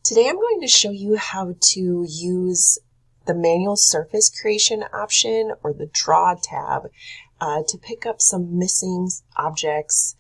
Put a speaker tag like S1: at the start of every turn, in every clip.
S1: Today I'm going to show you how to use the manual surface creation option or the draw tab to pick up some missing objects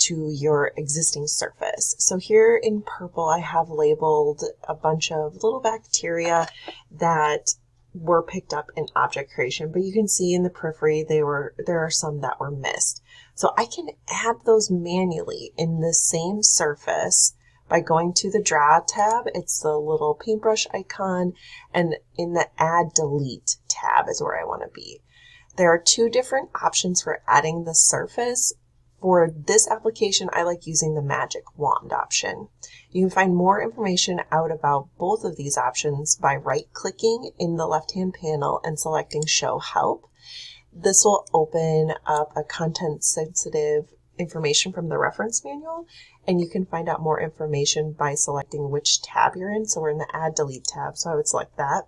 S1: to your existing surface. So here in purple I have labeled a bunch of little bacteria that were picked up in object creation, but you can see in the periphery there are some that were missed. So I can add those manually in the same surface by going to the Draw tab. It's the little paintbrush icon, and in the Add Delete tab is where I want to be. There are two different options for adding the surface. For this application, I like using the magic wand option. You can find more information out about both of these options by right-clicking in the left-hand panel and selecting Show Help. This will open up a content-sensitive information from the reference manual, and you can find out more information by selecting which tab you're in. So we're in the Add Delete tab, so I would select that.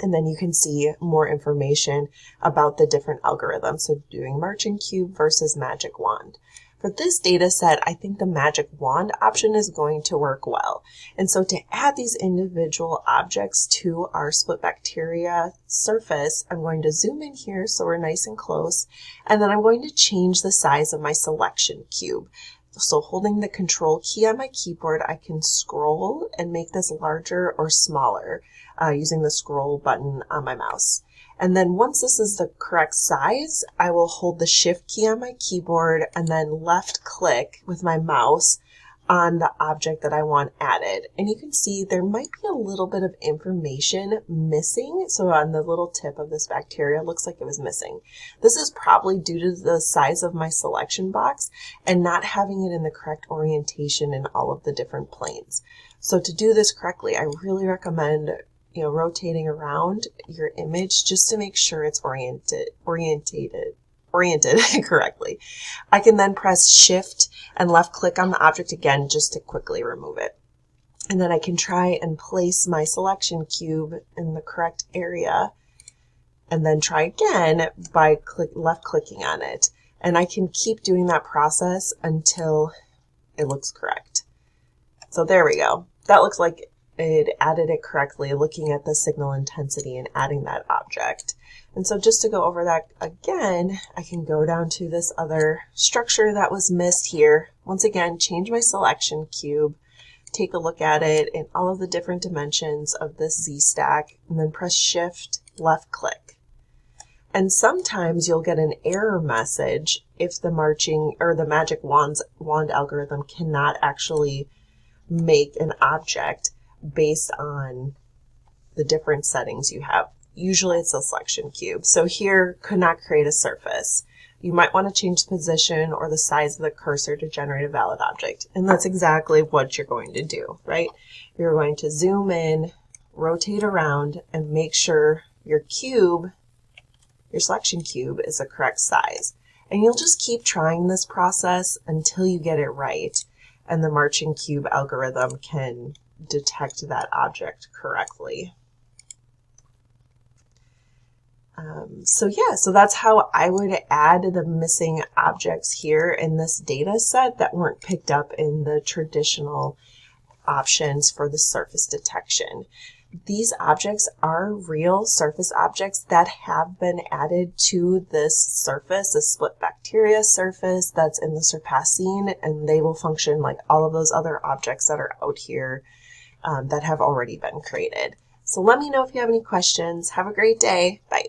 S1: And then you can see more information about the different algorithms. So doing marching cube versus magic wand. For this data set, I think the magic wand option is going to work well. And so to add these individual objects to our split bacteria surface, I'm going to zoom in here so we're nice and close. And then I'm going to change the size of my selection cube. So holding the Control key on my keyboard, I can scroll and make this larger or smaller using the scroll button on my mouse. And then once this is the correct size, I will hold the Shift key on my keyboard and then left click with my mouse on the object that I want added. And you can see there might be a little bit of information missing. So on the little tip of this bacteria, it looks like it was missing. This is probably due to the size of my selection box and not having it in the correct orientation in all of the different planes. So to do this correctly, I really recommend rotating around your image just to make sure it's oriented correctly. I can then press Shift and left click on the object again just to quickly remove it. And then I can try and place my selection cube in the correct area and then try again by left clicking on it. And I can keep doing that process until it looks correct. So there we go. That looks like it added it correctly, looking at the signal intensity and adding that object. And so just to go over that again, I can go down to this other structure that was missed here. Once again, change my selection cube, take a look at it in all of the different dimensions of this Z-stack, and then press Shift, left click. And sometimes you'll get an error message if the marching or the magic wand algorithm cannot actually make an object based on the different settings you have. Usually it's a selection cube. So here, could not create a surface. You might want to change the position or the size of the cursor to generate a valid object. And that's exactly what you're going to do, right? You're going to zoom in, rotate around, and make sure your cube, your selection cube, is the correct size. And you'll just keep trying this process until you get it right, and the marching cube algorithm can detect that object correctly. So that's how I would add the missing objects here in this data set that weren't picked up in the traditional options for the surface detection. These objects are real surface objects that have been added to this surface, the split bacteria surface that's in the surpassing, and they will function like all of those other objects that are out here that have already been created. So let me know if you have any questions. Have a great day. Bye.